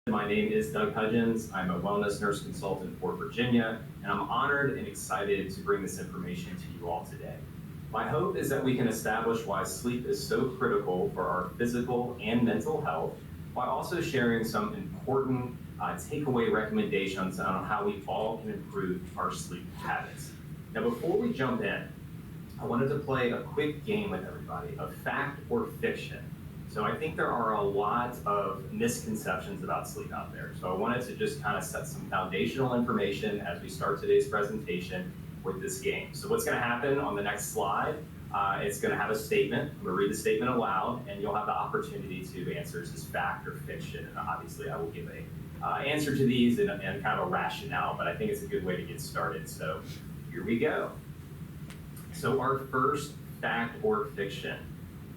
My name is Doug Hudgens. I'm a wellness nurse consultant for Virginia, and I'm honored and excited to bring this information to you all today. My hope is that we can establish why sleep is so critical for our physical and mental health, while also sharing some important takeaway recommendations on how we all can improve our sleep habits. Now, before we jump in, I wanted to play a quick game with everybody of fact or fiction. So I think there are a lot of misconceptions about sleep out there. So I wanted to just kind of set some foundational information as we start today's presentation with this game. So what's going to happen on the next slide, it's going to have a statement. I'm going to read the statement aloud, and you'll have the opportunity to answer is this fact or fiction. And obviously I will give a answer to these and kind of a rationale, but I think it's a good way to get started. So here we go. So our first fact or fiction.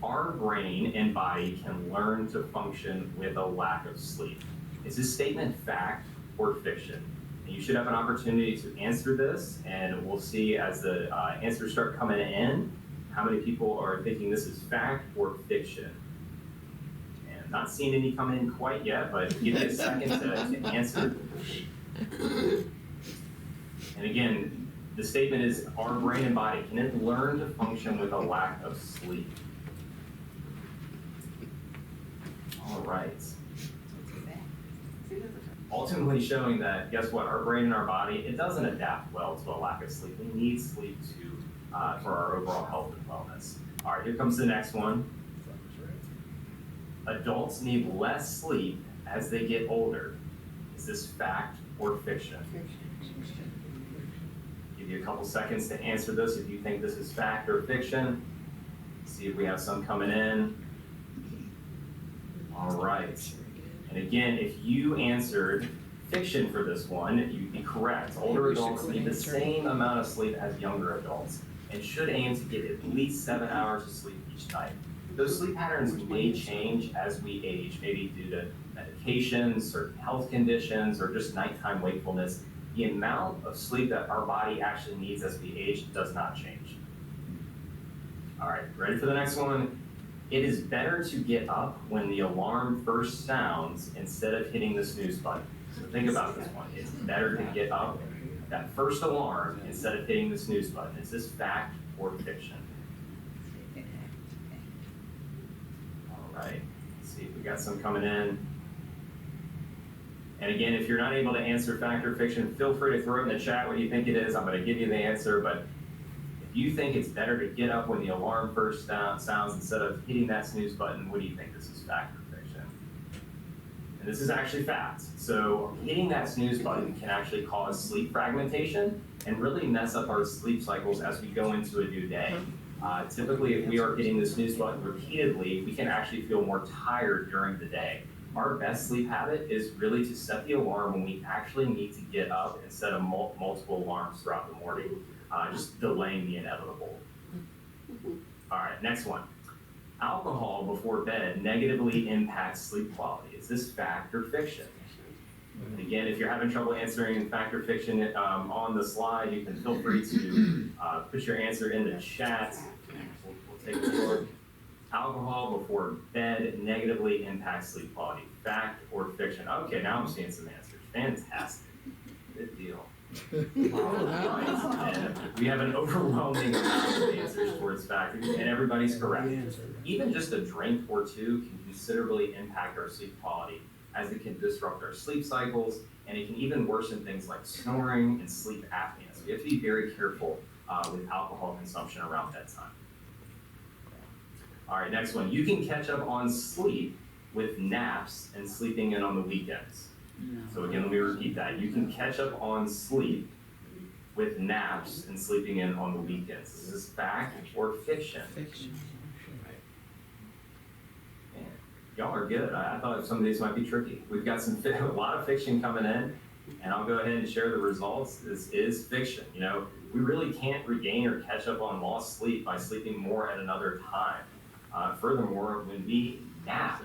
Our brain and body can learn to function with a lack of sleep. Is this statement fact or fiction? And you should have an opportunity to answer this, and we'll see as the answers start coming in, how many people are thinking this is fact or fiction. And I'm not seeing any come in quite yet, but give me a second to answer. And again, the statement is our brain and body can it learn to function with a lack of sleep. All right. Ultimately showing that, guess what, our brain and our body, it doesn't adapt well to a lack of sleep. We need sleep for our overall health and wellness. All right, here comes the next one. Adults need less sleep as they get older. Is this fact or fiction? Give you a couple seconds to answer this if you think this is fact or fiction. See if we have some coming in. All right. And again, if you answered fiction for this one, you'd be correct. Older adults need the same amount of sleep as younger adults and should aim to get at least 7 hours of sleep each night. Those sleep patterns may change as we age, maybe due to medications, certain health conditions, or just nighttime wakefulness. The amount of sleep that our body actually needs as we age does not change. All right, ready for the next one? It is better to get up when the alarm first sounds instead of hitting the snooze button. So think about this one. It's better to get up that first alarm instead of hitting the snooze button. Is this fact or fiction? All right, let's see if we got some coming in. And again, if you're not able to answer fact or fiction, feel free to throw it in the chat what you think it is. I'm going to give you the answer, but if you think it's better to get up when the alarm first sounds instead of hitting that snooze button, what do you think this is, fact or fiction? And this is actually fact. So hitting that snooze button can actually cause sleep fragmentation and really mess up our sleep cycles as we go into a new day. Typically, if we are hitting the snooze button repeatedly, we can actually feel more tired during the day. Our best sleep habit is really to set the alarm when we actually need to get up instead of multiple alarms throughout the morning. Just delaying the inevitable. All right, next one. Alcohol before bed negatively impacts sleep quality. Is this fact or fiction? And again, if you're having trouble answering fact or fiction on the slide, you can feel free to put your answer in the chat. We'll take a look. Alcohol before bed negatively impacts sleep quality. Fact or fiction? Okay, now I'm seeing some answers. Fantastic. Good deal. All right. And we have an overwhelming amount of answers towards fact, and everybody's correct. Even just a drink or two can considerably impact our sleep quality, as it can disrupt our sleep cycles, and it can even worsen things like snoring and sleep apnea. So we have to be very careful with alcohol consumption around bedtime. All right, next one. You can catch up on sleep with naps and sleeping in on the weekends. So again, let me repeat that. You can catch up on sleep with naps and sleeping in on the weekends. Is this fact or fiction? Fiction. Man, y'all are good. I thought some of these might be tricky. We've got a lot of fiction coming in, and I'll go ahead and share the results. This is fiction. You know, we really can't regain or catch up on lost sleep by sleeping more at another time. Furthermore, when we nap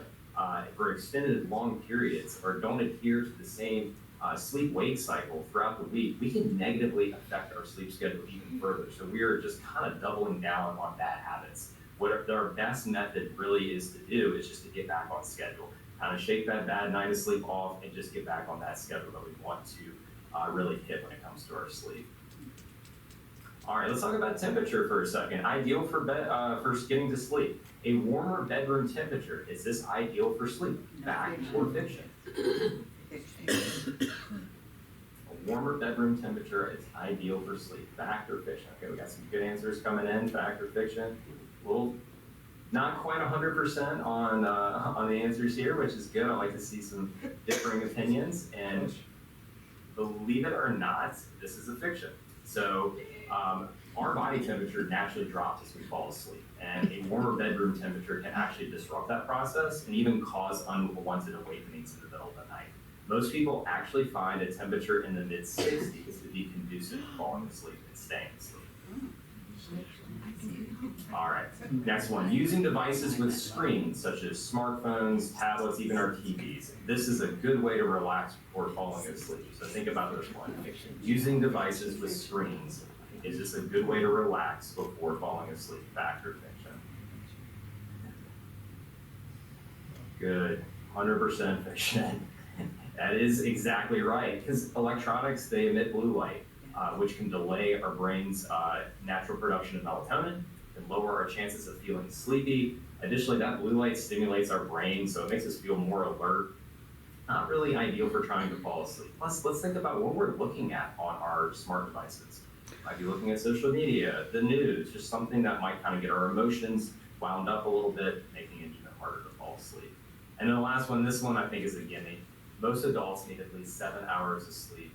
for extended long periods or don't adhere to the same sleep-wake cycle throughout the week, we can negatively affect our sleep schedule even further. So we are just kind of doubling down on bad habits. What our best method really is to do is just to get back on schedule. kind of shake that bad night of sleep off and just get back on that schedule that we want to really hit when it comes to our sleep. All right, let's talk about temperature for a second. Ideal for getting to sleep. A warmer bedroom temperature, is this ideal for sleep? Fact or fiction? A warmer bedroom temperature is ideal for sleep. Fact or fiction? Okay, we got some good answers coming in. Fact or fiction? Well, not quite 100% on the answers here, which is good. I like to see some differing opinions. And believe it or not, this is a fiction. So our body temperature naturally drops as we fall asleep, and a warmer bedroom temperature can actually disrupt that process and even cause unwanted awakenings in the middle of the night. Most people actually find a temperature in the mid-60s to be conducive to falling asleep and staying asleep. All right, next one. Using devices with screens such as smartphones, tablets, even our TVs. This is a good way to relax before falling asleep. So think about this one. Using devices with screens. Is this a good way to relax before falling asleep? Fact or fiction? Good. 100% fiction. That is exactly right, because electronics, they emit blue light, which can delay our brain's natural production of melatonin and lower our chances of feeling sleepy. Additionally, that blue light stimulates our brain, so it makes us feel more alert. Not really ideal for trying to fall asleep. Plus, let's think about what we're looking at on our smart devices. Might be looking at social media, the news, just something that might kind of get our emotions wound up a little bit, making it even harder to fall asleep. And then the last one, this one I think is a gimme. Most adults need at least 7 hours of sleep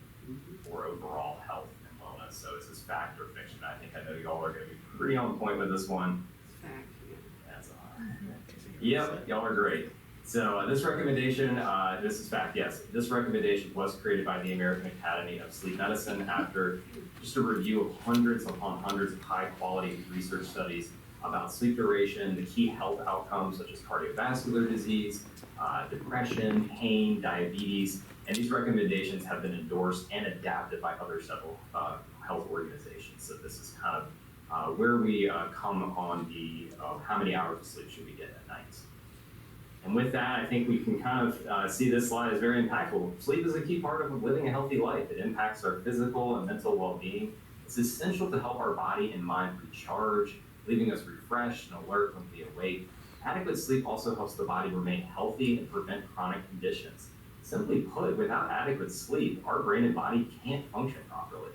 for overall health and wellness. So is this fact or fiction? I think I know y'all are going to be pretty on point with this one. Fact. That's yep, y'all are great. So this recommendation, this is fact, yes. This recommendation was created by the American Academy of Sleep Medicine after just a review of hundreds upon hundreds of high-quality research studies about sleep duration, the key health outcomes such as cardiovascular disease, depression, pain, diabetes, and these recommendations have been endorsed and adapted by other several health organizations. So this is kind of where we come on the how many hours of sleep should we get at night. And with that, I think we can kind of see this slide as very impactful. Sleep is a key part of living a healthy life. It impacts our physical and mental well-being. It's essential to help our body and mind recharge, leaving us refreshed and alert when we awake. Adequate sleep also helps the body remain healthy and prevent chronic conditions. Simply put, without adequate sleep, our brain and body can't function properly.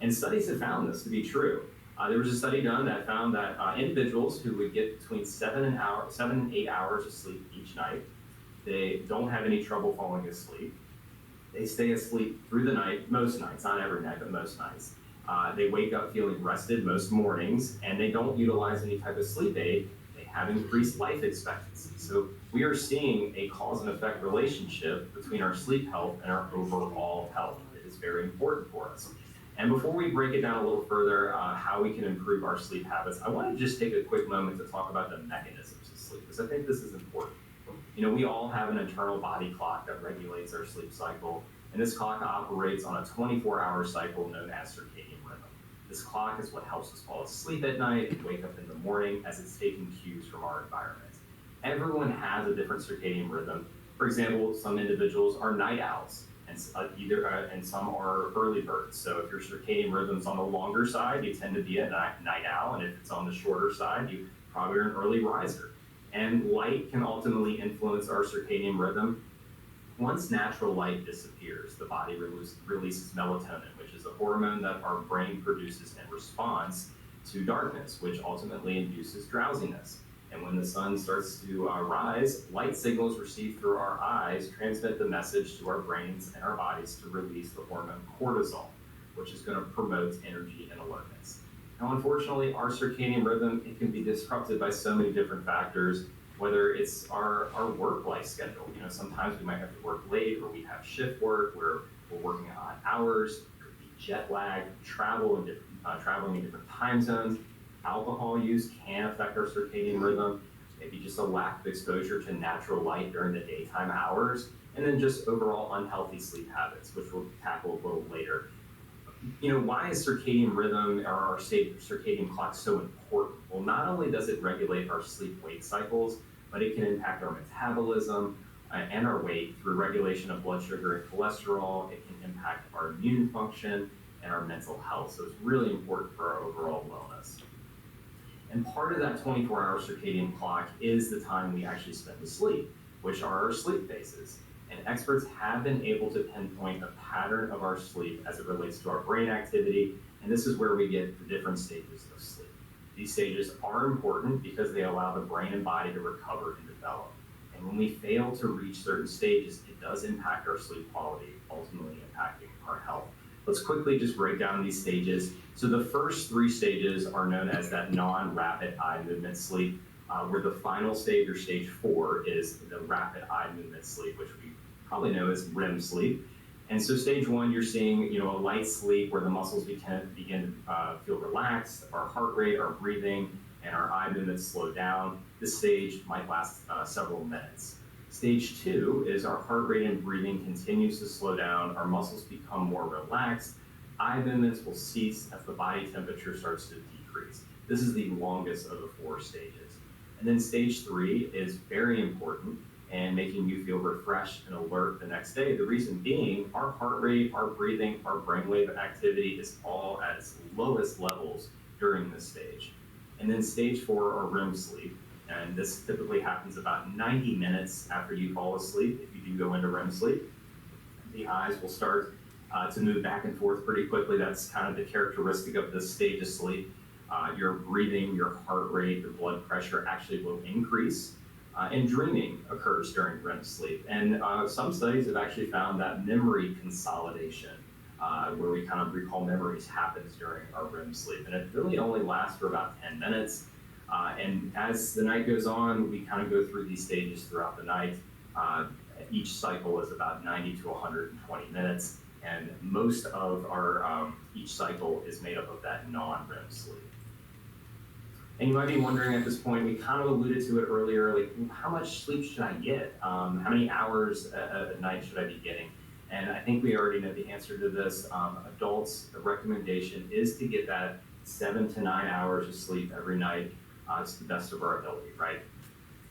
And studies have found this to be true. There was a study done that found that individuals who would get between 7 and 8 hours of sleep each night, they don't have any trouble falling asleep. They stay asleep through the night, most nights, not every night, but most nights. They wake up feeling rested most mornings, and they don't utilize any type of sleep aid. They have increased life expectancy. So we are seeing a cause and effect relationship between our sleep health and our overall health. It is very important for us. And before we break it down a little further, how we can improve our sleep habits, I want to just take a quick moment to talk about the mechanisms of sleep, because I think this is important. You know, we all have an internal body clock that regulates our sleep cycle, and this clock operates on a 24-hour cycle known as circadian rhythm. This clock is what helps us fall asleep at night and wake up in the morning as it's taking cues from our environment. Everyone has a different circadian rhythm. For example, some individuals are night owls, and some are early birds. So if your circadian rhythm's on the longer side, you tend to be a night owl, and if it's on the shorter side, you probably are an early riser. And light can ultimately influence our circadian rhythm. Once natural light disappears, the body releases melatonin, which is a hormone that our brain produces in response to darkness, which ultimately induces drowsiness. And when the sun starts to rise, light signals received through our eyes transmit the message to our brains and our bodies to release the hormone cortisol, which is going to promote energy and alertness. Now, unfortunately, our circadian rhythm, it can be disrupted by so many different factors, whether it's our work life schedule. You know, sometimes we might have to work late, or we have shift work where we're working odd hours. It could be jet lag, traveling in different time zones. Alcohol use can affect our circadian rhythm, maybe just a lack of exposure to natural light during the daytime hours, and then just overall unhealthy sleep habits, which we'll tackle a little later. You know, why is circadian rhythm or our circadian clock so important? Well, not only does it regulate our sleep-wake cycles, but it can impact our metabolism. and our weight through regulation of blood sugar and cholesterol. It can impact our immune function and our mental health. So it's really important for our overall wellness. And part of that 24-hour circadian clock is the time we actually spend asleep, which are our sleep phases. And experts have been able to pinpoint a pattern of our sleep as it relates to our brain activity. And this is where we get the different stages of sleep. These stages are important because they allow the brain and body to recover and develop. And when we fail to reach certain stages, it does impact our sleep quality, ultimately impacting our health. Let's quickly just break down these stages. So the first 3 stages are known as that non-rapid eye movement sleep, where the final stage, or stage 4, is the rapid eye movement sleep, which we probably know as REM sleep. And so stage 1, you're seeing, a light sleep where the muscles begin to feel relaxed, our heart rate, our breathing, and our eye movements slow down. This stage might last several minutes. Stage 2 is our heart rate and breathing continues to slow down, our muscles become more relaxed, eye movements will cease as the body temperature starts to decrease. This is the longest of the 4 stages. And then stage 3 is very important and making you feel refreshed and alert the next day. The reason being, our heart rate, our breathing, our brainwave activity is all at its lowest levels during this stage. And then stage 4, or REM sleep, and this typically happens about 90 minutes after you fall asleep. If you do go into REM sleep, the eyes will start to move back and forth pretty quickly. That's kind of the characteristic of this stage of sleep. Your breathing, your heart rate, your blood pressure actually will increase. And dreaming occurs during REM sleep. And some studies have actually found that memory consolidation, where we kind of recall memories, happens during our REM sleep. And it really only lasts for about 10 minutes. And as the night goes on, we kind of go through these stages throughout the night. Each cycle is about 90 to 120 minutes. And most of our, each cycle is made up of that non-REM sleep. And you might be wondering at this point, we kind of alluded to it earlier, like how much sleep should I get? How many hours a night should I be getting? And I think we already know the answer to this. Adults, the recommendation is to get that 7 to 9 hours of sleep every night to the best of our ability, right?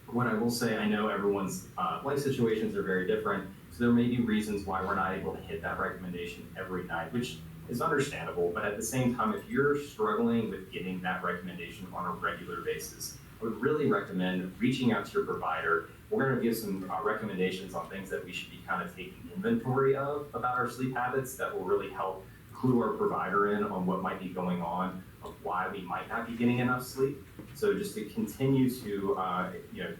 What I will say, I know everyone's life situations are very different, so there may be reasons why we're not able to hit that recommendation every night, which is understandable, but at the same time, if you're struggling with getting that recommendation on a regular basis, I would really recommend reaching out to your provider. We're going to give some recommendations on things that we should be kind of taking inventory of about our sleep habits that will really help clue our provider in on what might be going on, of why we might not be getting enough sleep. So just to continue to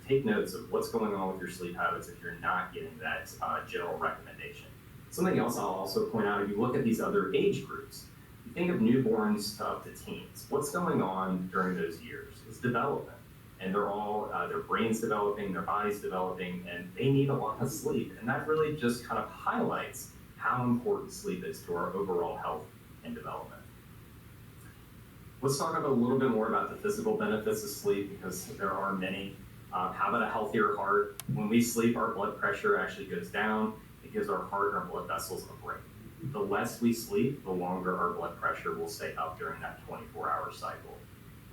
take notes of what's going on with your sleep habits if you're not getting that general recommendation. Something else I'll also point out, if you look at these other age groups, you think of newborns to up to teens. What's going on during those years? It's development. And they're all, their brain's developing, their body's developing, and they need a lot of sleep. And that really just kind of highlights how important sleep is to our overall health and development. Let's talk about a little bit more about the physical benefits of sleep, because there are many. How about a healthier heart? When we sleep, our blood pressure actually goes down. It gives our heart and our blood vessels a break. The less we sleep, the longer our blood pressure will stay up during that 24-hour cycle.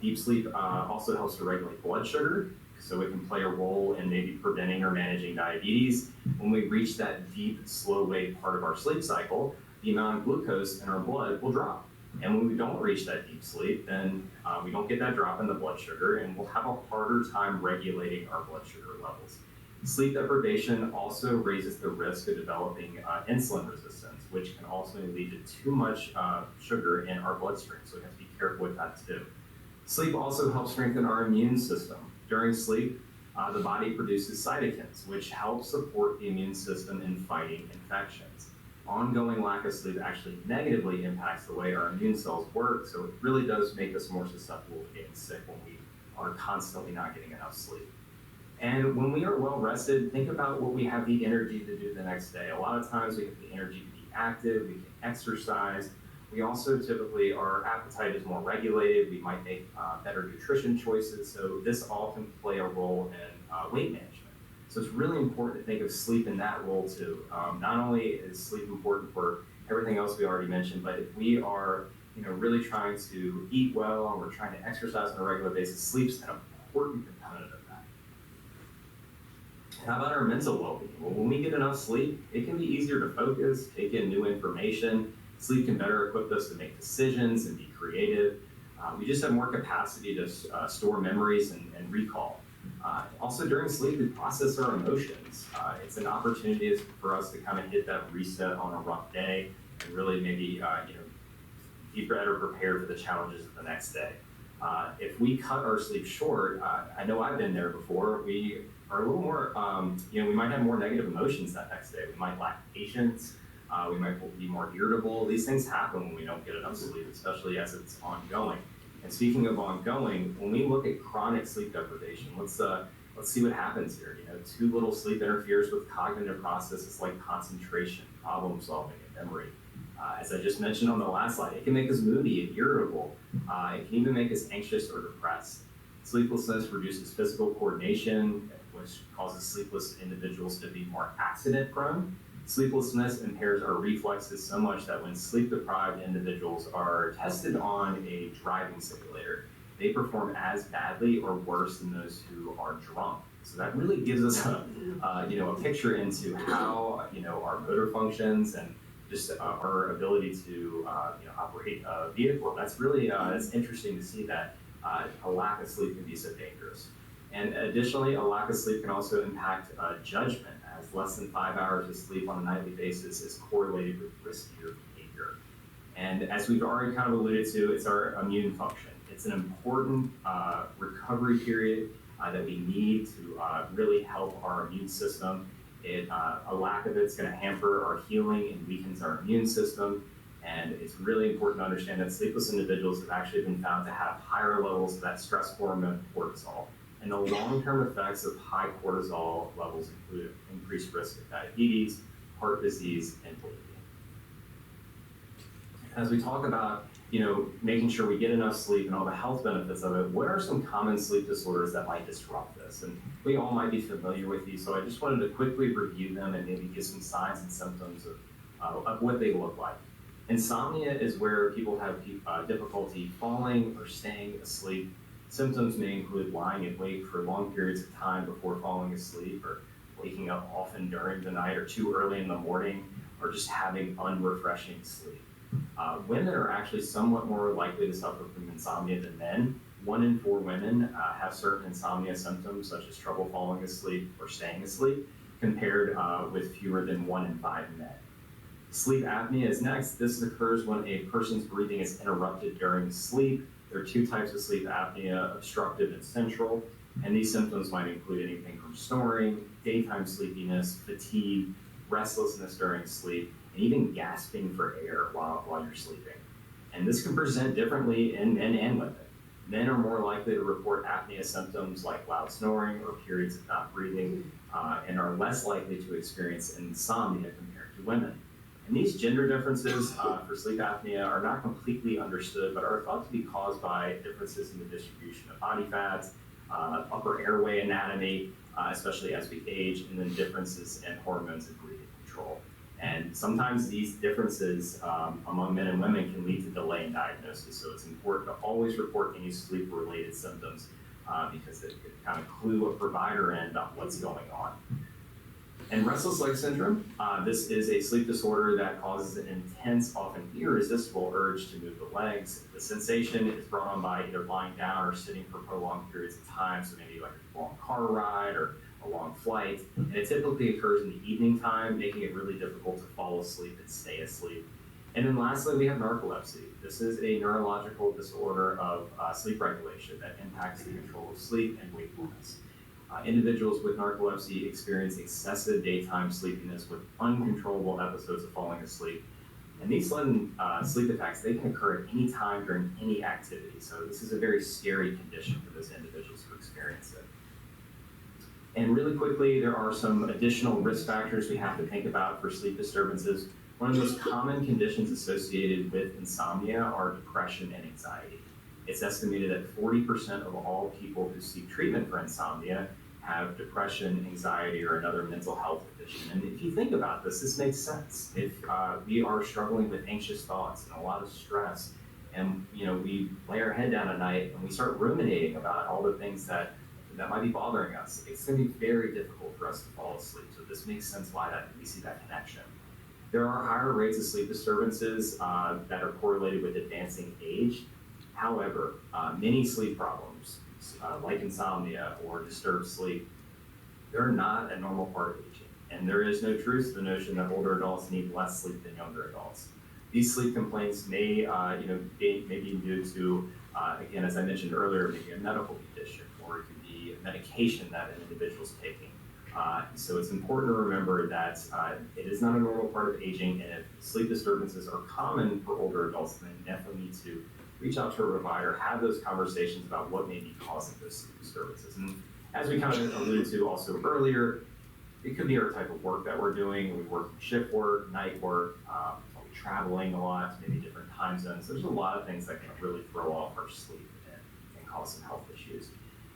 Deep sleep also helps to regulate blood sugar, so it can play a role in maybe preventing or managing diabetes. When we reach that deep, slow wave part of our sleep cycle, the amount of glucose in our blood will drop. And when we don't reach that deep sleep, then we don't get that drop in the blood sugar, and we'll have a harder time regulating our blood sugar levels. Sleep deprivation also raises the risk of developing insulin resistance, which can ultimately lead to too much sugar in our bloodstream, so we have to be careful with that too. Sleep also helps strengthen our immune system. During sleep, the body produces cytokines, which help support the immune system in fighting infections. Ongoing lack of sleep actually negatively impacts the way our immune cells work, so it really does make us more susceptible to getting sick when we are constantly not getting enough sleep. And when we are well rested, think about what we have the energy to do the next day. A lot of times we have the energy to be active, we can exercise. We also typically, our appetite is more regulated, we might make better nutrition choices, so this all can play a role in weight management. So it's really important to think of sleep in that role too. Not only is sleep important for everything else we already mentioned, but if we are really trying to eat well and we're trying to exercise on a regular basis, sleep's an important component of that. How about our mental well-being? Well, when we get enough sleep, it can be easier to focus, take in new information. Sleep can better equip us to make decisions and be creative. We just have more capacity to store memories and recall. Also, during sleep, we process our emotions. It's an opportunity for us to kind of hit that reset on a rough day and really maybe be better prepared for the challenges of the next day. If we cut our sleep short, I know I've been there before, we are a little more, we might have more negative emotions that next day. We might lack patience, we might be more irritable. These things happen when we don't get enough sleep, especially as it's ongoing. And speaking of ongoing, when we look at chronic sleep deprivation, let's see what happens here. Too little sleep interferes with cognitive processes like concentration, problem solving, and memory. As I just mentioned on the last slide, it can make us moody and irritable. It can even make us anxious or depressed. Sleeplessness reduces physical coordination, which causes sleepless individuals to be more accident prone. Sleeplessness impairs our reflexes so much that when sleep-deprived individuals are tested on a driving simulator, they perform as badly or worse than those who are drunk. So that really gives us a picture into how our motor functions and just our ability to operate a vehicle. That's really it's interesting to see that a lack of sleep can be so dangerous. And additionally, a lack of sleep can also impact judgment, as less than 5 hours of sleep on a nightly basis is correlated with riskier behavior. And as we've already kind of alluded to, it's our immune function. It's an important recovery period that we need to really help our immune system. A lack of it's going to hamper our healing and weakens our immune system. And it's really important to understand that sleepless individuals have actually been found to have higher levels of that stress hormone cortisol. And the long-term effects of high cortisol levels include increased risk of diabetes, heart disease, and bleeding. As we talk about, making sure we get enough sleep and all the health benefits of it, what are some common sleep disorders that might disrupt this? And we all might be familiar with these, so I just wanted to quickly review them and maybe give some signs and symptoms of what they look like. Insomnia is where people have difficulty falling or staying asleep. Symptoms may include lying awake for long periods of time before falling asleep, or waking up often during the night or too early in the morning, or just having unrefreshing sleep. Women are actually somewhat more likely to suffer from insomnia than men. 1 in 4 women have certain insomnia symptoms, such as trouble falling asleep or staying asleep, compared with fewer than 1 in 5 men. Sleep apnea is next. This occurs when a person's breathing is interrupted during sleep. There are 2 types of sleep apnea, obstructive and central, and these symptoms might include anything from snoring, daytime sleepiness, fatigue, restlessness during sleep, and even gasping for air while you're sleeping. And this can present differently in men and women. Men are more likely to report apnea symptoms like loud snoring or periods of not breathing, and are less likely to experience insomnia compared to women. And these gender differences for sleep apnea are not completely understood, but are thought to be caused by differences in the distribution of body fats, upper airway anatomy, especially as we age, and then differences in hormones and breathing control. And sometimes these differences among men and women can lead to delay in diagnosis. So it's important to always report any sleep-related symptoms because it can kind of clue a provider in about what's going on. And restless leg syndrome, this is a sleep disorder that causes an intense, often irresistible urge to move the legs. The sensation is brought on by either lying down or sitting for prolonged periods of time, so maybe like a long car ride or a long flight. And it typically occurs in the evening time, making it really difficult to fall asleep and stay asleep. And then lastly, we have narcolepsy. This is a neurological disorder of sleep regulation that impacts the control of sleep and wakefulness. Individuals with narcolepsy experience excessive daytime sleepiness with uncontrollable episodes of falling asleep. And these sudden sleep attacks, they can occur at any time during any activity. So this is a very scary condition for those individuals who experience it. And really quickly, there are some additional risk factors we have to think about for sleep disturbances. One of the most common conditions associated with insomnia are depression and anxiety. It's estimated that 40% of all people who seek treatment for insomnia have depression, anxiety, or another mental health condition. And if you think about this, this makes sense. If we are struggling with anxious thoughts and a lot of stress, and we lay our head down at night and we start ruminating about all the things that that might be bothering us, it's going to be very difficult for us to fall asleep. So this makes sense why we see that connection. There are higher rates of sleep disturbances that are correlated with advancing age. However, many sleep problems, like insomnia or disturbed sleep, they're not a normal part of aging. And there is no truth to the notion that older adults need less sleep than younger adults. These sleep complaints may, may be due to, again, as I mentioned earlier, maybe a medical condition, or it could be a medication that an individual's taking. So it's important to remember that it is not a normal part of aging, and if sleep disturbances are common for older adults, then you definitely need to reach out to a provider, have those conversations about what may be causing those sleep disturbances. And as we kind of alluded to also earlier, it could be our type of work that we're doing. We work shift work, night work, we're traveling a lot, maybe different time zones. There's a lot of things that can really throw off our sleep and cause some health issues.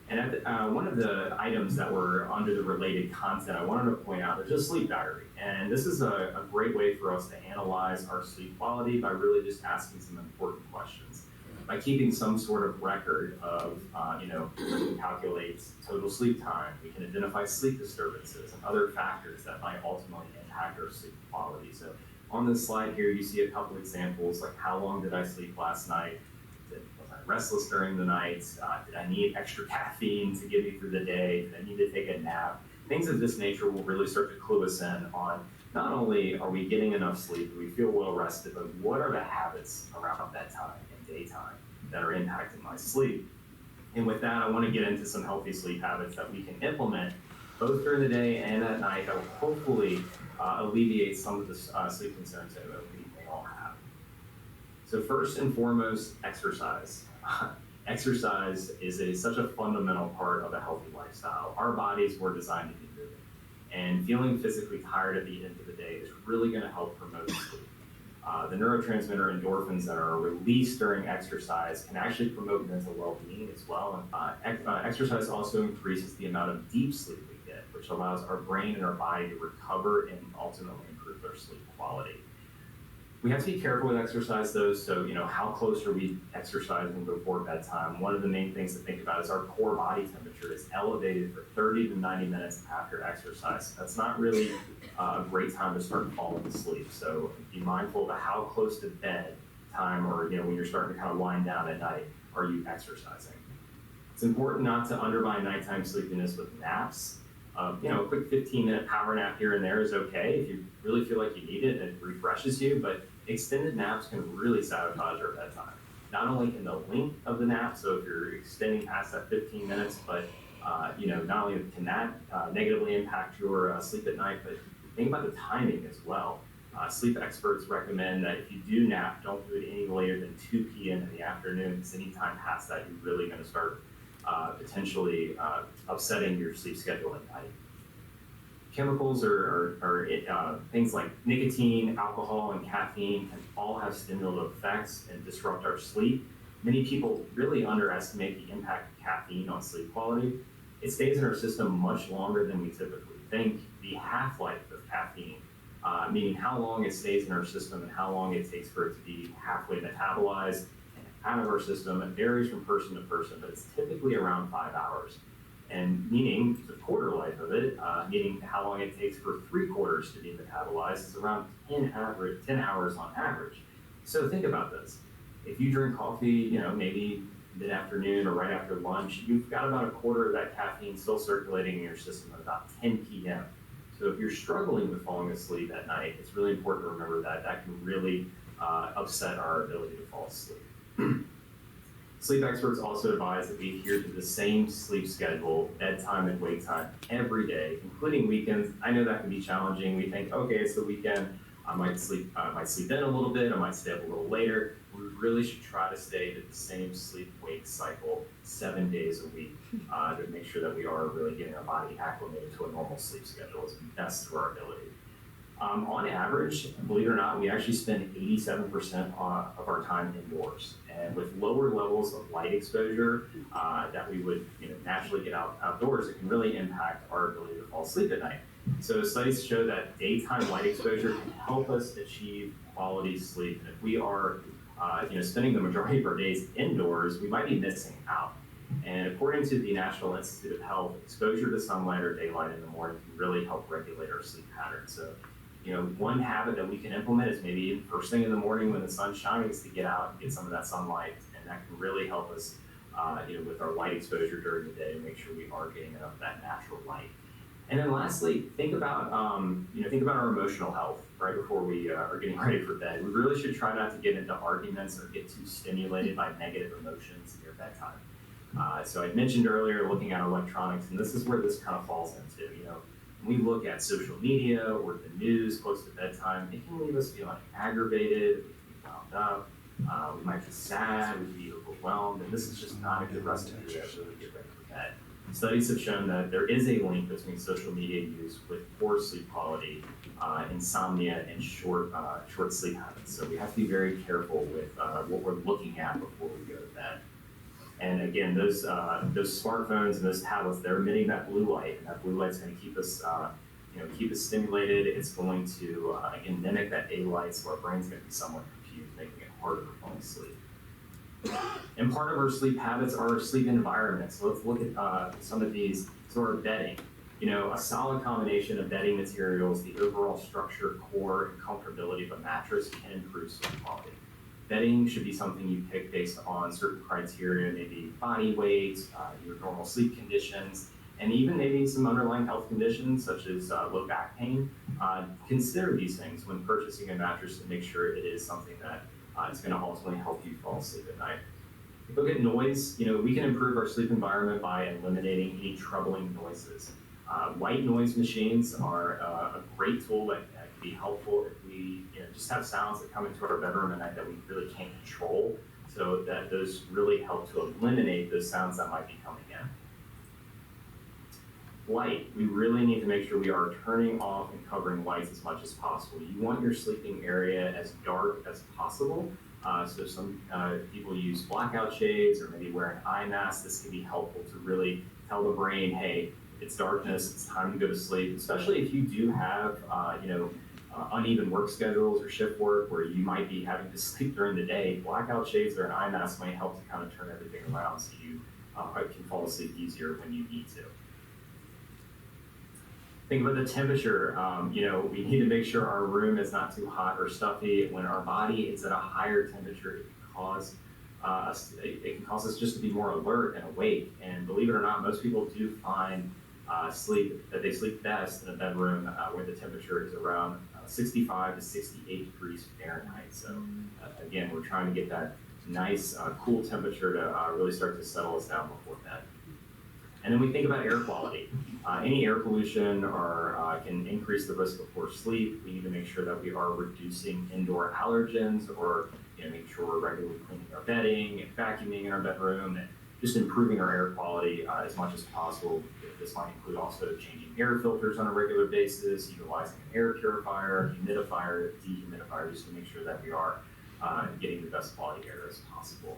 And one of the items that were under the related content, I wanted to point out, there's a sleep diary. And this is a great way for us to analyze our sleep quality by really just asking some important questions. By keeping some sort of record of, we can calculate total sleep time, we can identify sleep disturbances and other factors that might ultimately impact our sleep quality. So on this slide here, you see a couple examples, like how long did I sleep last night? Was I restless during the night? Did I need extra caffeine to get me through the day? Did I need to take a nap? Things of this nature will really start to clue us in on not only are we getting enough sleep, do we feel well rested, but what are the habits around bedtime and daytime that are impacting my sleep? And with that, I want to get into some healthy sleep habits that we can implement both during the day and at night that will hopefully alleviate some of the sleep concerns that we may all have. So first and foremost, exercise. Exercise is such a fundamental part of a healthy lifestyle. Our bodies were designed to be moving, and feeling physically tired at the end of the day is really going to help promote sleep. The neurotransmitter endorphins that are released during exercise can actually promote mental well-being as well. Exercise also increases the amount of deep sleep we get, which allows our brain and our body to recover and ultimately improve their sleep quality. We have to be careful with exercise though, so how close are we exercising before bedtime? One of the main things to think about is our core body temperature is elevated for 30 to 90 minutes after exercise. That's not really a great time to start falling asleep. So be mindful of how close to bed time, or when you're starting to kind of wind down at night, are you exercising? It's important not to undermine nighttime sleepiness with naps. A quick 15-minute power nap here and there is okay if you really feel like you need it and it refreshes you, but extended naps can really sabotage our bedtime. Not only in the length of the nap, so if you're extending past that 15 minutes, but not only can that negatively impact your sleep at night, but think about the timing as well. Sleep experts recommend that if you do nap, don't do it any later than 2 p.m. in the afternoon, because any time past that, you're really going to start potentially upsetting your sleep schedule at night. Chemicals or things like nicotine, alcohol, and caffeine can all have stimulative effects and disrupt our sleep. Many people really underestimate the impact of caffeine on sleep quality. It stays in our system much longer than we typically think. The half-life of caffeine, meaning how long it stays in our system and how long it takes for it to be halfway metabolized and out of our system, it varies from person to person, but it's typically around 5 hours. And meaning the quarter life of it, meaning how long it takes for 3/4 to be metabolized, is around 10 hours on average. So think about this. If you drink coffee, maybe mid-afternoon or right after lunch, you've got about a quarter of that caffeine still circulating in your system at about 10 p.m. So if you're struggling with falling asleep at night, it's really important to remember that that can really upset our ability to fall asleep. Sleep experts also advise that we adhere to the same sleep schedule, bedtime and wake time, every day, including weekends. I know that can be challenging. We think, okay, it's the weekend. I might sleep in a little bit. I might stay up a little later. We really should try to stay to the same sleep-wake cycle 7 days a week to make sure that we are really getting our body acclimated to a normal sleep schedule as best to our ability. On average, believe it or not, we actually spend 87% of our time indoors. And with lower levels of light exposure that we would naturally get outdoors, it can really impact our ability to fall asleep at night. So studies show that daytime light exposure can help us achieve quality sleep. And if we are spending the majority of our days indoors, we might be missing out. And according to the National Institute of Health, exposure to sunlight or daylight in the morning can really help regulate our sleep patterns. So, one habit that we can implement is maybe first thing in the morning when the sun's shining is to get out and get some of that sunlight, and that can really help us, with our light exposure during the day to make sure we are getting enough of that natural light. And then lastly, think about our emotional health right before we are getting ready for bed. We really should try not to get into arguments or get too stimulated by negative emotions near bedtime. So I mentioned earlier looking at electronics, and this is where this kind of falls into. When we look at social media or the news close to bedtime, it can leave us feeling aggravated, we can be wound up, we might be sad, we can be overwhelmed, and this is just not a good recipe to really get ready for bed. Studies have shown that there is a link between social media use with poor sleep quality, insomnia, and short sleep habits. So we have to be very careful with what we're looking at before we go to bed. And again, those smartphones and those tablets, they're emitting that blue light, and that blue light's going to keep us stimulated. It's going to again mimic that daylight, so our brain's going to be somewhat confused, making it harder to fall asleep. And part of our sleep habits are our sleep environment. So let's look at some of these. So our bedding. A solid combination of bedding materials, the overall structure, core, and comfortability of a mattress can improve sleep quality. Bedding should be something you pick based on certain criteria, maybe body weight, your normal sleep conditions, and even maybe some underlying health conditions such as low back pain. Consider these things when purchasing a mattress to make sure it is something that is going to ultimately help you fall asleep at night. If we look at noise, we can improve our sleep environment by eliminating any troubling noises. White noise machines are a great tool that can be helpful if we just have sounds that come into our bedroom at night that we really can't control, so that those really help to eliminate those sounds that might be coming in. Light, we really need to make sure we are turning off and covering lights as much as possible. You want your sleeping area as dark as possible. So some people use blackout shades or maybe wear an eye mask. This can be helpful to really tell the brain, hey, it's darkness, it's time to go to sleep, especially if you do have, uneven work schedules or shift work where you might be having to sleep during the day. Blackout shades or an eye mask might help to kind of turn everything around so you can fall asleep easier when you need to. Think about the temperature. We need to make sure our room is not too hot or stuffy. When our body is at a higher temperature, it can cause us just to be more alert and awake. And believe it or not, most people do find they sleep best in a bedroom where the temperature is around 65 to 68 degrees Fahrenheit. So again, we're trying to get that nice cool temperature to really start to settle us down before bed. And then we think about air quality. Any air pollution can increase the risk of poor sleep. We need to make sure that we are reducing indoor allergens, or make sure we're regularly cleaning our bedding and vacuuming in our bedroom, and just improving our air quality as much as possible. This might include also changing air filters on a regular basis, utilizing an air purifier, humidifier, dehumidifier, just to make sure that we are getting the best quality air as possible.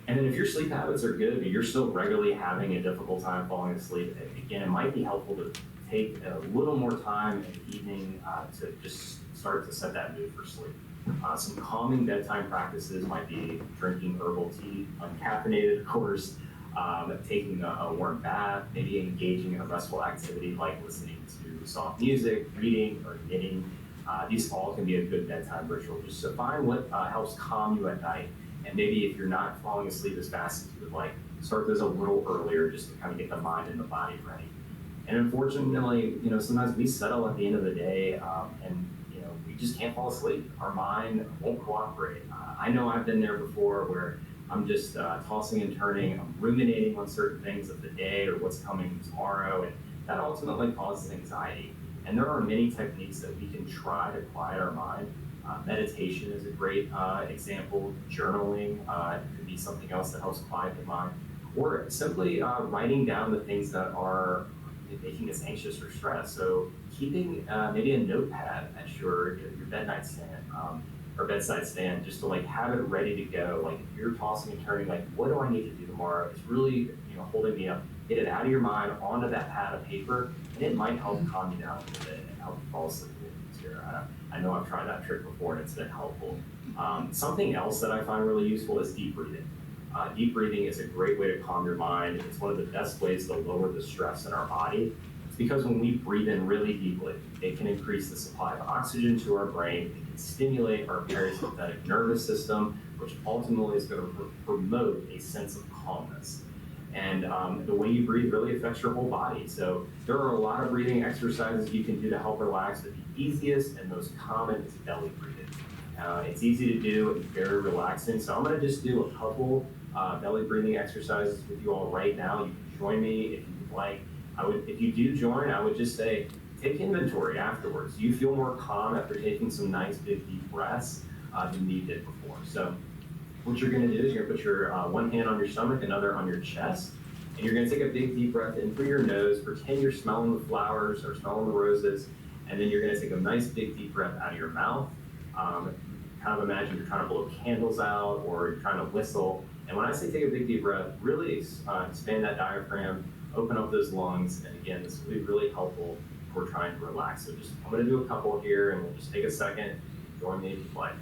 And then if your sleep habits are good, but you're still regularly having a difficult time falling asleep, again, it might be helpful to take a little more time in the evening to just start to set that mood for sleep. Some calming bedtime practices might be drinking herbal tea, uncaffeinated, of course, taking a warm bath, maybe engaging in a restful activity like listening to soft music, reading, or knitting. These all can be a good bedtime ritual, just to find what helps calm you at night. And maybe if you're not falling asleep as fast as you would like, start those a little earlier just to kind of get the mind and the body ready. And unfortunately, sometimes we settle at the end of the day and we just can't fall asleep. Our mind won't cooperate. I know I've been there before where I'm just tossing and turning, I'm ruminating on certain things of the day or what's coming tomorrow, and that ultimately causes anxiety. And there are many techniques that we can try to quiet our mind. Meditation is a great example. Journaling could be something else that helps quiet the mind, or simply writing down the things that are making us anxious or stressed. So keeping maybe a notepad at your bedside stand, just to have it ready to go. Like if you're tossing and turning, what do I need to do tomorrow? It's really holding me up. Get it out of your mind onto that pad of paper, and it might help calm you down a little bit and help you fall asleep a little easier. I know I've tried that trick before and it's been helpful. Something else that I find really useful is deep breathing. Deep breathing is a great way to calm your mind. It's one of the best ways to lower the stress in our body. It's because when we breathe in really deeply, it can increase the supply of oxygen to our brain. It can stimulate our parasympathetic nervous system, which ultimately is going to promote a sense of calmness. And the way you breathe really affects your whole body. So there are a lot of breathing exercises you can do to help relax, but the easiest and most common is belly breathing. It's easy to do and very relaxing. So I'm going to just do a couple belly breathing exercises with you all right now. You can join me if you'd like. If you do join, I would just say, take inventory afterwards. You feel more calm after taking some nice big deep breaths than you did before. So what you're going to do is you're going to put your one hand on your stomach, another on your chest, and you're going to take a big deep breath in through your nose. Pretend you're smelling the flowers or smelling the roses, and then you're going to take a nice big deep breath out of your mouth. Kind of imagine you're trying to blow candles out or you're trying to whistle. And when I say take a big deep breath, really expand that diaphragm, open up those lungs, and again, this will be really helpful if we're trying to relax. So I'm going to do a couple here, and we'll just take a second, join me if you'd like.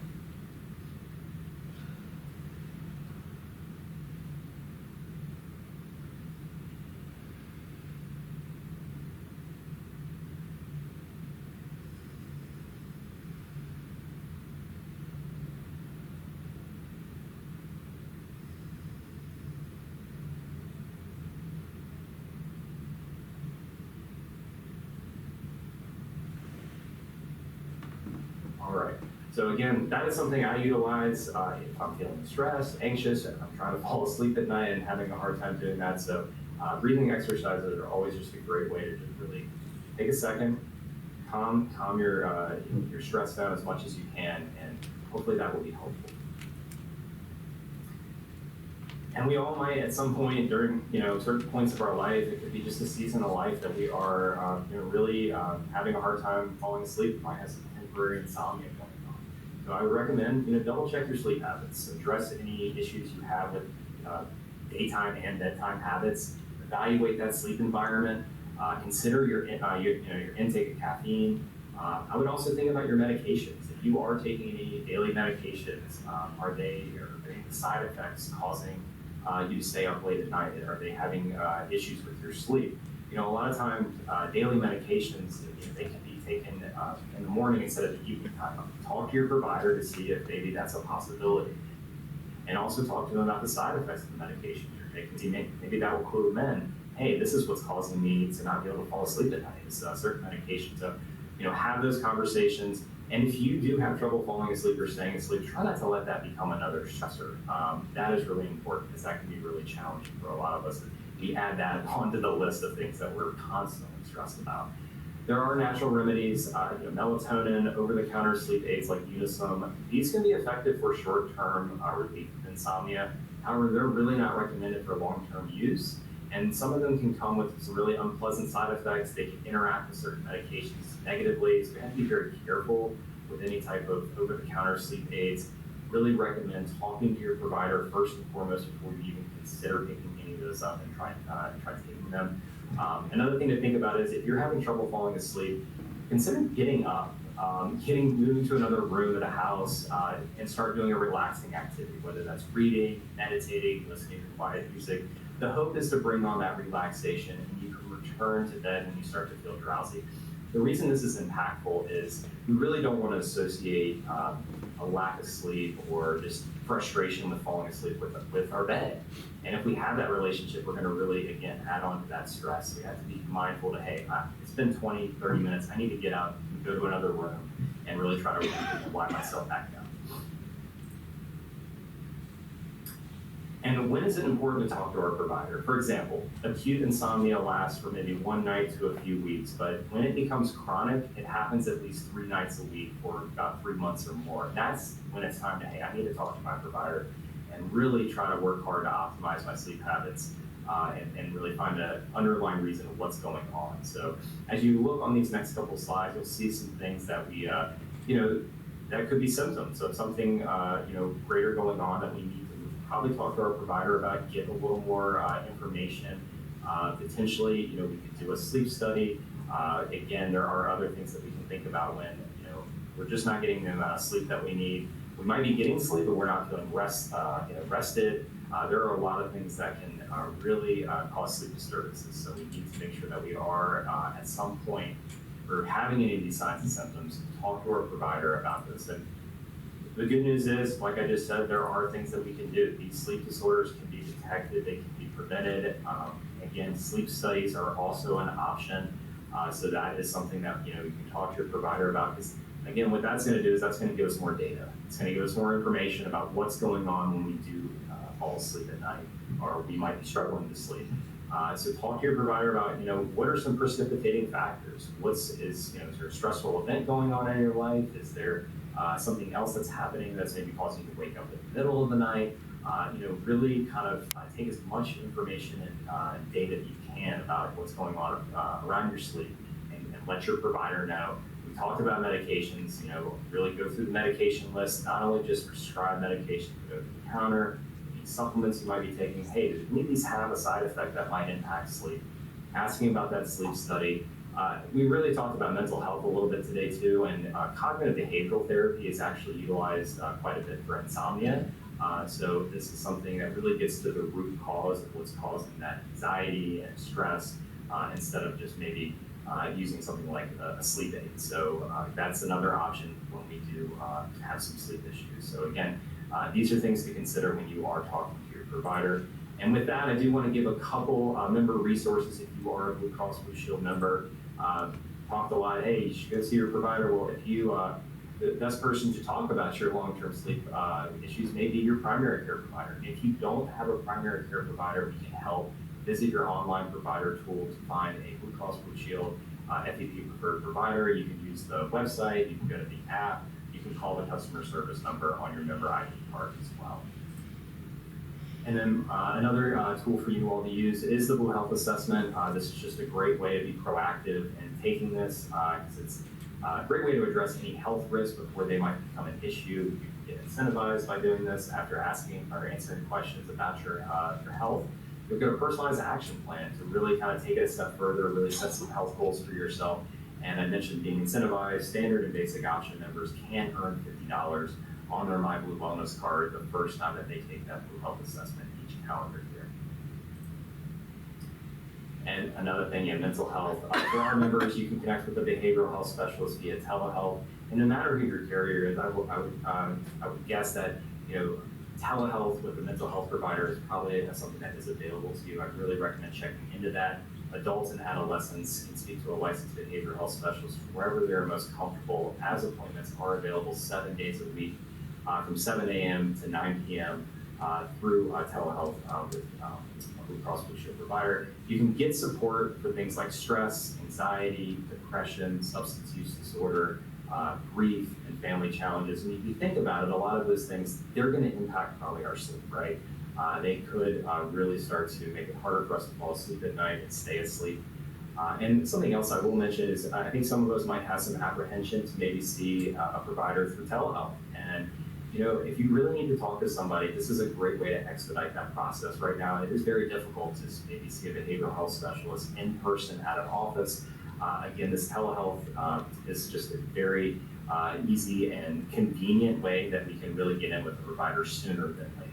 All right. So again, that is something I utilize if I'm feeling stressed, anxious, and I'm trying to fall asleep at night and having a hard time doing that. So breathing exercises are always just a great way to just really take a second, calm your stress down as much as you can, and hopefully that will be helpful. And we all might, at some point during certain points of our life, it could be just a season of life that we are really having a hard time falling asleep. Might have some temporary insomnia going on. So I would recommend double check your sleep habits, address any issues you have with daytime and bedtime habits, evaluate that sleep environment, consider your intake of caffeine. I would also think about your medications. If you are taking any daily medications, are they side effects causing you to stay up late at night? Are they having issues with your sleep? A lot of times daily medications, they can be taken in the morning instead of the evening time. Talk to your provider to see if maybe that's a possibility. And also talk to them about the side effects of the medication you're taking. Maybe that will clue them in. Hey, this is what's causing me to not be able to fall asleep at night. It's certain medication. So, have those conversations. And if you do have trouble falling asleep or staying asleep, try not to let that become another stressor. That is really important because that can be really challenging for a lot of us. We add that onto the list of things that we're constantly stressed about. There are natural remedies, melatonin, over-the-counter sleep aids like Unisom. These can be effective for short-term relief of insomnia. However, they're really not recommended for long-term use. And some of them can come with some really unpleasant side effects. They can interact with certain medications negatively. So we have to be very careful with any type of over-the-counter sleep aids. Really recommend talking to your provider first and foremost before you even consider picking any of those up and try taking them. Another thing to think about is if you're having trouble falling asleep, consider getting up, moving to another room of the house, and start doing a relaxing activity, whether that's reading, meditating, listening to quiet music. The hope is to bring on that relaxation and you can return to bed when you start to feel drowsy. The reason this is impactful is we really don't want to associate a lack of sleep or just frustration with falling asleep with our bed. And if we have that relationship, we're going to really, again, add on to that stress. We have to be mindful that, hey, it's been 20, 30 minutes. I need to get up and go to another room and really try to wind myself back down. And when is it important to talk to our provider? For example, acute insomnia lasts for maybe one night to a few weeks, but when it becomes chronic, it happens at least 3 nights a week for about 3 months or more. That's when it's time to, hey, I need to talk to my provider and really try to work hard to optimize my sleep habits and really find an underlying reason of what's going on. So as you look on these next couple slides, you'll see some things that we, that could be symptoms of something, greater going on that we need to probably talk to our provider about, get a little more information. Potentially, we could do a sleep study. Again, there are other things that we can think about when, we're just not getting the amount of sleep that we need. We might be getting sleep, but we're not feeling rested. there are a lot of things that can really cause sleep disturbances. So we need to make sure that we are at some point, if we're having any of these signs and symptoms, talk to our provider about this. And the good news is, like I just said, there are things that we can do. These sleep disorders can be detected, they can be prevented. Again, sleep studies are also an option. So that is something that you can talk to your provider about, because again, what that's going to do is that's going to give us more data. It's going to give us more information about what's going on when we do fall asleep at night, or we might be struggling to sleep. So talk to your provider about, what are some precipitating factors? Is there a stressful event going on in your life? Is there something else that's happening that's maybe causing you to wake up in the middle of the night? Really kind of take as much information and data that you can about what's going on around your sleep, and let your provider know. We talked about medications, really go through the medication list, not only just prescribed medication, but go to the counter, any supplements you might be taking. Hey, do any of these have a side effect that might impact sleep? Asking about that sleep study. We really talked about mental health a little bit today too, and cognitive behavioral therapy is actually utilized quite a bit for insomnia. So this is something that really gets to the root cause of what's causing that anxiety and stress, instead of just maybe using something like a sleep aid. So that's another option when we do have some sleep issues. So again, these are things to consider when you are talking to your provider. And with that, I do want to give a couple member resources if you are a Blue Cross Blue Shield member. Talked a lot, hey, you should go see your provider. Well, if you the best person to talk about your long-term sleep issues may be your primary care provider. If you don't have a primary care provider, we can help. Visit your online provider tool to find a Blue Cross Blue Shield FEP preferred provider. You can use the website, you can go to the app, you can call the customer service number on your member ID card as well. And then another tool for you all to use is the Blue Health Assessment. This is just a great way to be proactive in taking this, because it's a great way to address any health risks before they might become an issue. You can get incentivized by doing this after asking or answering questions about your health. You'll get a personalized action plan to really kind of take it a step further, really set some health goals for yourself. And I mentioned being incentivized. Standard and basic option members can earn $50 on their My Blue Wellness card the first time that they take that Blue Health Assessment each calendar year. And another thing, mental health. For our members, you can connect with a behavioral health specialist via telehealth. And no matter who your carrier is, I would guess that telehealth with a mental health provider is probably something that is available to you. I really recommend checking into that. Adults and adolescents can speak to a licensed behavioral health specialist wherever they're most comfortable, as appointments are available 7 days a week, from 7 a.m. to 9 p.m. Through telehealth with a Blue Cross Blue Shield provider. You can get support for things like stress, anxiety, depression, substance use disorder, grief, and family challenges. And if you think about it, a lot of those things, they're going to impact probably our sleep, right? They could really start to make it harder for us to fall asleep at night and stay asleep. And something else I will mention is I think some of us might have some apprehension to maybe see a provider through telehealth. And if you really need to talk to somebody, this is a great way to expedite that process. Right now, it is very difficult to maybe see a behavioral health specialist in person at an office. Again, this telehealth is just a very easy and convenient way that we can really get in with the provider sooner than later.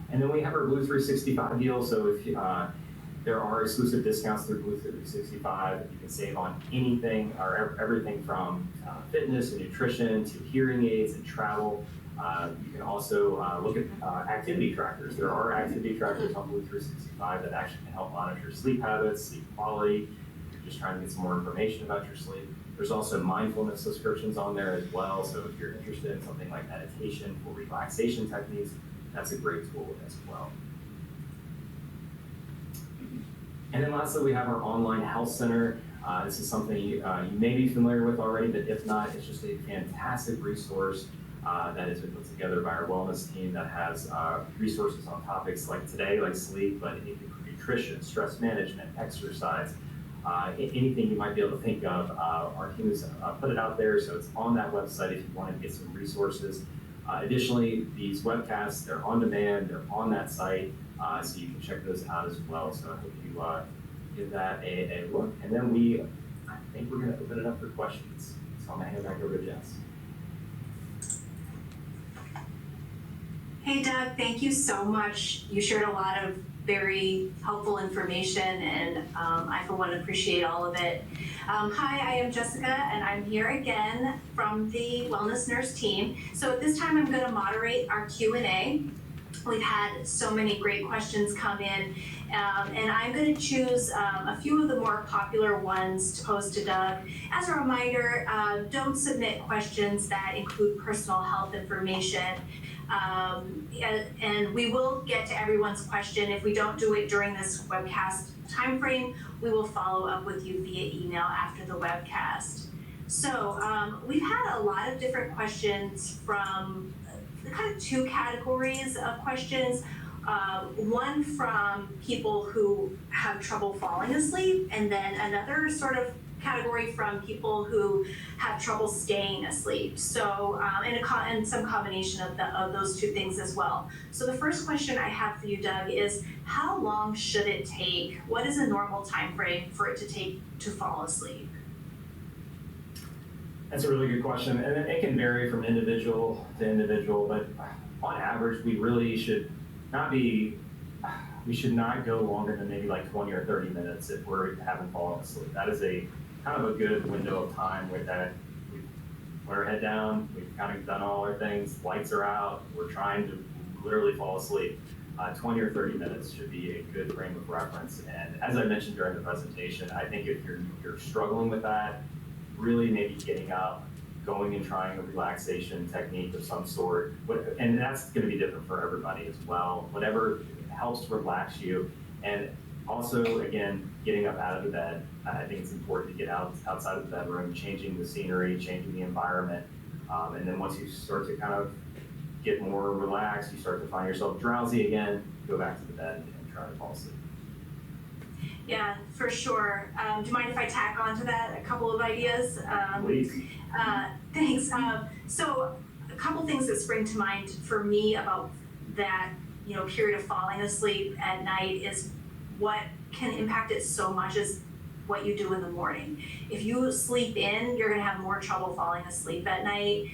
And then we have our Blue 365 deal. So if there are exclusive discounts through Blue 365, you can save on anything or everything from fitness and nutrition to hearing aids and travel. You can also look at activity trackers. There are activity trackers on Blue 365 that actually can help monitor sleep habits, sleep quality. If you're just trying to get some more information about your sleep. There's also mindfulness subscriptions on there as well. So if you're interested in something like meditation for relaxation techniques, that's a great tool as well. And then lastly, we have our online health center. This is something you may be familiar with already, but if not, it's just a fantastic resource that has been put together by our wellness team that has resources on topics like today, like sleep, but nutrition, stress management, exercise, anything you might be able to think of. Our team has put it out there, so it's on that website if you want to get some resources. Additionally, these webcasts, they're on demand, they're on that site, so you can check those out as well. So I hope you give that a look. And then I think we're going to open it up for questions. So I'm going to hand it back over to Jess. Hey Doug, thank you so much. You shared a lot of very helpful information, and I for one appreciate all of it. Hi, I am Jessica, and I'm here again from the Wellness Nurse team. So at this time I'm going to moderate our Q&A. We've had so many great questions come in, and I'm going to choose a few of the more popular ones to pose to Doug. As a reminder, don't submit questions that include personal health information. And we will get to everyone's question. If we don't do it during this webcast timeframe, we will follow up with you via email after the webcast. So we've had a lot of different questions from kind of two categories of questions. One from people who have trouble falling asleep, and then another sort of category from people who have trouble staying asleep. So, and some combination of those two things as well. So the first question I have for you, Doug, is how long should it take? What is a normal time frame for it to take to fall asleep? That's a really good question, and it can vary from individual to individual, but on average, we should not go longer than maybe like 20 or 30 minutes if we're having fallen asleep. That is a kind of a good window of time where we put our head down, we've kind of done all our things, lights are out, we're trying to literally fall asleep. 20 or 30 minutes should be a good frame of reference. And as I mentioned during the presentation, I think if you're struggling with that, really maybe getting up, going and trying a relaxation technique of some sort, and that's going to be different for everybody as well. Whatever helps to relax you, and also again, getting up out of the bed. I think it's important to get outside of the bedroom, changing the scenery, changing the environment, and then once you start to kind of get more relaxed, you start to find yourself drowsy again, go back to the bed and try to fall asleep. Yeah, for sure. Do you mind if I tack onto that a couple of ideas? Please. Thanks. So a couple things that spring to mind for me about that, period of falling asleep at night is what can impact it so much is what you do in the morning. If you sleep in, you're going to have more trouble falling asleep at night.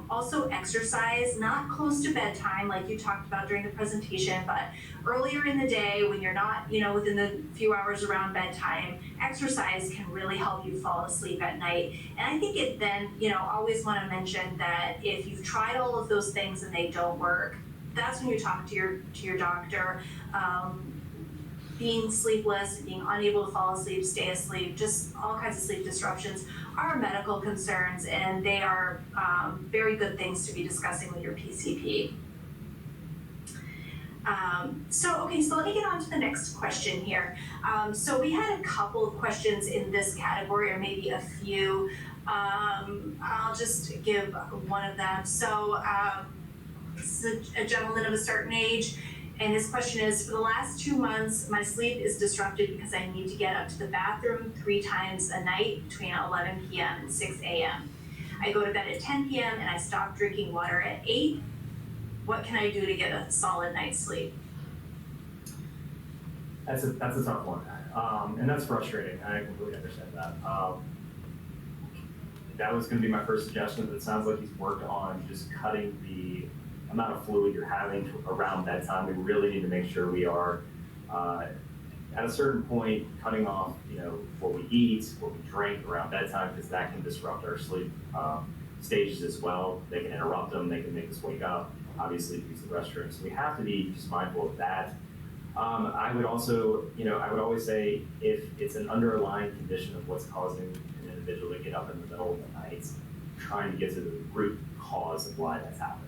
Also exercise, not close to bedtime like you talked about during the presentation, but earlier in the day when you're not, within the few hours around bedtime, exercise can really help you fall asleep at night. And I think it then, always want to mention that if you've tried all of those things and they don't work, that's when you talk to your doctor. Being sleepless, being unable to fall asleep, stay asleep, just all kinds of sleep disruptions are medical concerns, and they are very good things to be discussing with your PCP. So let me get on to the next question here. So we had a couple of questions in this category, or maybe a few. I'll just give one of them. So this is a gentleman of a certain age. And his question is, for the last 2 months, my sleep is disrupted because I need to get up to the bathroom 3 times a night between 11 p.m. and 6 a.m. I go to bed at 10 p.m. and I stop drinking water at 8. What can I do to get a solid night's sleep? That's a tough one, and that's frustrating. I completely understand that. That was going to be my first suggestion, but it sounds like he's worked on just cutting the amount of fluid you're having around bedtime. We really need to make sure we are at a certain point cutting off, what we eat, what we drink around bedtime, because that can disrupt our sleep stages as well. They can interrupt them. They can make us wake up. Obviously, use the restroom. So we have to be just mindful of that. I would also, I would always say if it's an underlying condition of what's causing an individual to get up in the middle of the night, trying to get to the root cause of why that's happening.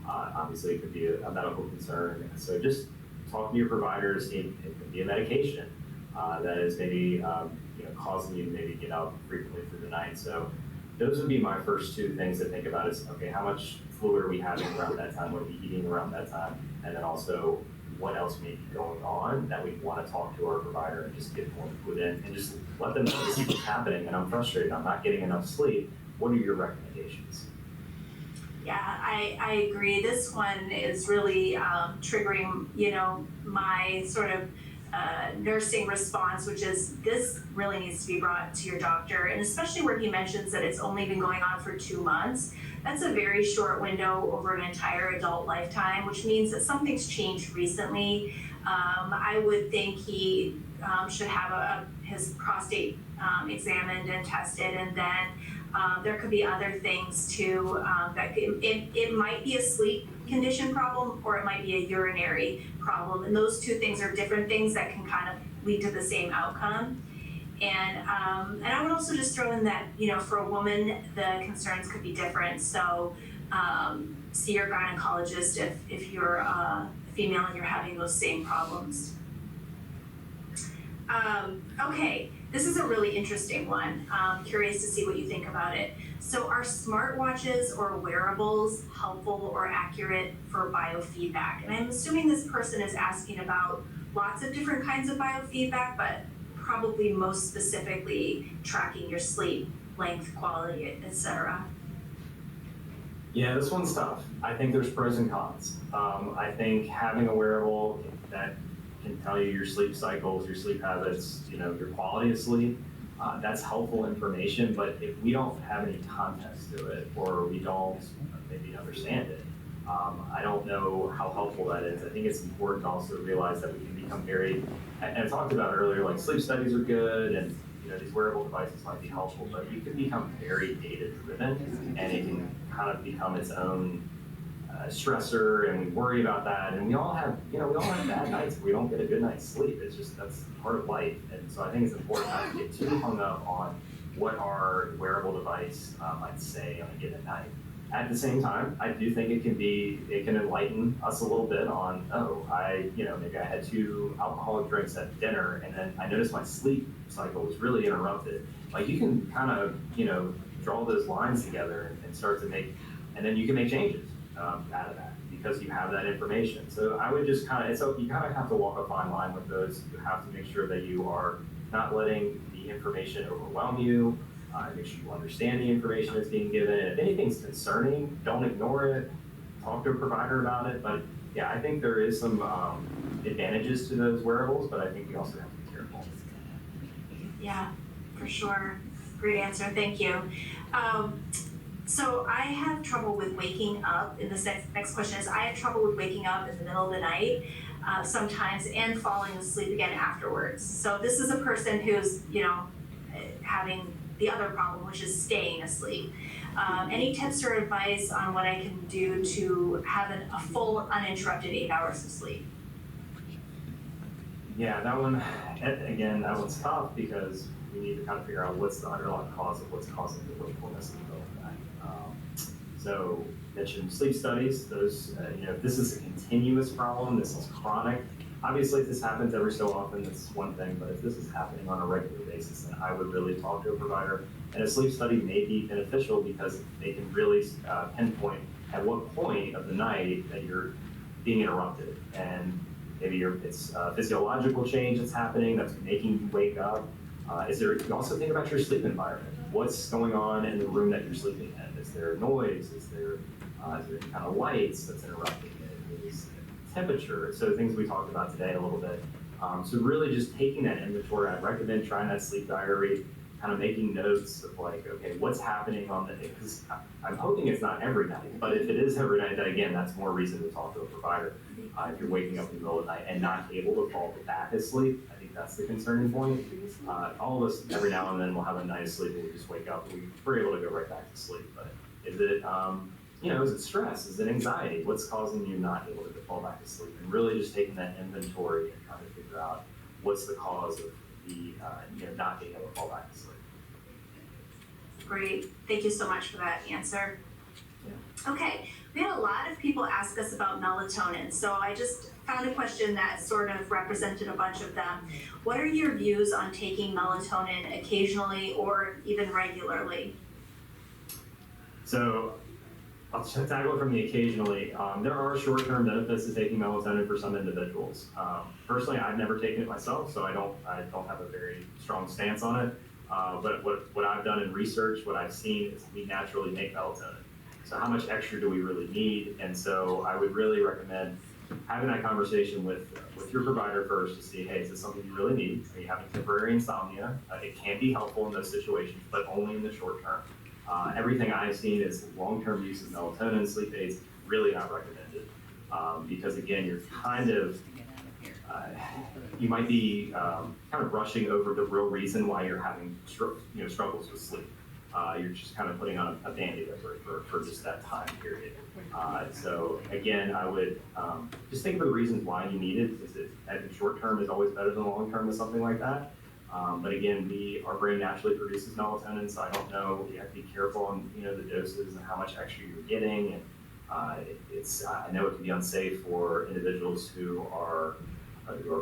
Obviously, it could be a medical concern. So just talk to your providers. It could be a medication that is maybe causing you to maybe get up frequently through the night. So those would be my first 2 things to think about is, okay, how much fluid are we having around that time? What are we eating around that time? And then also, what else may be going on that we want to talk to our provider and just get more fluid in and just let them know this is what's and I'm frustrated. I'm not getting enough sleep. What are your recommendations? Yeah, I agree. This one is really triggering, my sort of nursing response, which is this really needs to be brought to your doctor, and especially where he mentions that it's only been going on for 2 months. That's a very short window over an entire adult lifetime, which means that something's changed recently. I would think he should have his prostate examined and tested, and then there could be other things too. It might be a sleep condition problem, or it might be a urinary problem, and those two things are different things that can kind of lead to the same outcome. And I would also just throw in that, you know, for a woman, the concerns could be different. So see your gynecologist if you're a female and you're having those same problems. Okay, this is a really interesting one. Curious to see what you think about it. So are smartwatches or wearables helpful or accurate for biofeedback? And I'm assuming this person is asking about lots of different kinds of biofeedback, but probably most specifically tracking your sleep, length, quality, etc. Yeah, this one's tough. I think there's pros and cons. I think having a wearable that can tell you your sleep cycles, your sleep habits, you know, your quality of sleep, that's helpful information. But if we don't have any context to it, or we don't maybe understand it, I don't know how helpful that is. I think it's important to also realize that we can become very, and I talked about earlier, like sleep studies are good, and you know, these wearable devices might be helpful, but you can become very data driven, and it can kind of become its own stressor, and we worry about that. And we all have bad nights if we don't get a good night's sleep. It's just, that's part of life. And so I think it's important not to get too hung up on what our wearable device might say on a given night. At the same time, I do think it can enlighten us a little bit on, maybe I had 2 alcoholic drinks at dinner, and then I noticed my sleep cycle was really interrupted. Like, you can kind of, draw those lines together and start to make, and then you can make changes out of that because you have that information. So I would just you kind of have to walk a fine line with those. You have to make sure that you are not letting the information overwhelm you. Make sure you understand the information that's being given. And if anything's concerning, don't ignore it. Talk to a provider about it. But yeah, I think there is some advantages to those wearables, but I think we also have to be careful. Yeah, for sure. Great answer. Thank you. So I have trouble with waking up, and this next question is, I have trouble with waking up in the middle of the night sometimes and falling asleep again afterwards. So this is a person who's, having the other problem, which is staying asleep. Any tips or advice on what I can do to have a full uninterrupted 8 hours of sleep? Yeah, that one's tough because we need to kind of figure out what's the underlying cause of what's causing the wakefulness in the middle of the night. So mentioned sleep studies, those, if this is a continuous problem, this is chronic. Obviously, if this happens every so often, that's one thing, but if this is happening on a regular basis, then I would really talk to a provider. And a sleep study may be beneficial because they can really pinpoint at what point of the night that you're being interrupted. And maybe it's a physiological change that's happening that's making you wake up. You also think about your sleep environment. What's going on in the room that you're sleeping in? Is there noise? Is there any kind of lights that's interrupting it? Is temperature? So things we talked about today a little bit. So really just taking that inventory. I'd recommend trying that sleep diary, kind of making notes of like, okay, what's happening on the day? Because I'm hoping it's not every night, but if it is every night, then again, that's more reason to talk to a provider. If you're waking up in the middle of the night and not able to fall back asleep, I think that's the concerning point. All of us, every now and then, will have a night of sleep and we just wake up and we're able to go right back to sleep. But is it, is it stress? Is it anxiety? What's causing you not able to fall back to sleep? And really just taking that inventory and trying to figure out what's the cause of the, not being able to fall back to sleep. Great. Thank you so much for that answer. Yeah. Okay. We had a lot of people ask us about melatonin, so I just found a question that sort of represented a bunch of them. What are your views on taking melatonin occasionally or even regularly? So I'll tackle it from the occasionally. There are short-term benefits to taking melatonin for some individuals. Personally, I've never taken it myself, so I don't have a very strong stance on it. But what I've done in research, what I've seen is we naturally make melatonin. So how much extra do we really need? And so I would really recommend having that conversation with your provider first to see, hey, is this something you really need? Are you having temporary insomnia? It can be helpful in those situations, but only in the short term. Everything I've seen is long-term use of melatonin and sleep aids really not recommended, because again, you're kind of you might be kind of brushing over the real reason why you're having struggles with sleep. You're just kind of putting on a Band-Aid over it for just that time period. So again, I would just think of the reasons why you need it, because at the short term is always better than long term with something like that. But again, our brain naturally produces melatonin, so I don't know, you have to be careful on the doses and how much extra you're getting. And I know it can be unsafe for individuals who are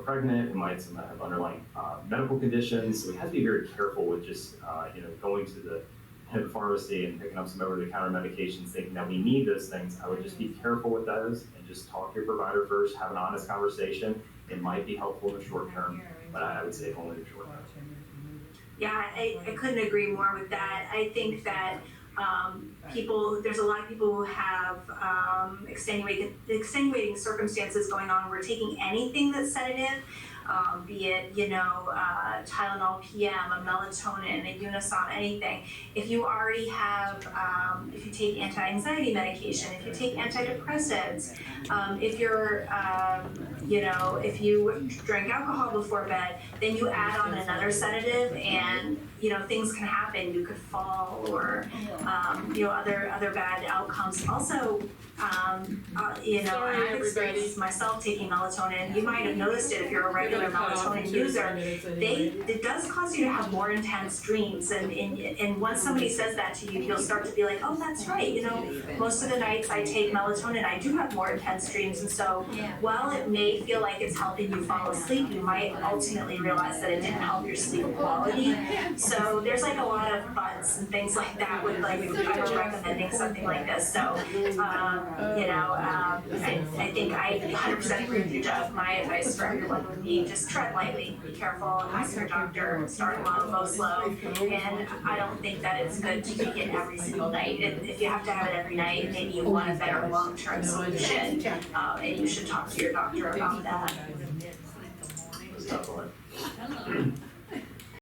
pregnant, who might have underlying medical conditions. So we have to be very careful with just going to the pharmacy and picking up some over-the-counter medications, thinking that we need those things. I would just be careful with those and just talk to your provider first, have an honest conversation. It might be helpful in the short term, but I would say only the short term. Yeah, I couldn't agree more with that. I think that there's a lot of people who have extenuating circumstances going on. We're taking anything that's sedative, be it, Tylenol PM, a melatonin, a Unisom, anything. If you already have, if you take anti-anxiety medication, if you take antidepressants, if you're, if you drink alcohol before bed, then you add on another sedative and, things can happen. You could fall or, other bad outcomes. Also, I've experienced myself taking melatonin. You might have noticed it if you're a regular melatonin user. It does cause you to have more intense dreams, and once somebody says that to you, you'll start to be like, oh, that's right. Most of the nights I take melatonin, I do have more intense dreams, and so while it may feel like it's helping you fall asleep, you might ultimately realize that it didn't help your sleep quality. So there's like a lot of buts and things like that with if I were recommending something like this. So. I think I 100% agree with you, Jeff. My advice for everyone would be just tread lightly, be careful, ask your doctor, start low, go slow, and I don't think that it's good to take it every single night. If you have to have it every night, maybe you want a better long-term solution, and you should talk to your doctor about that.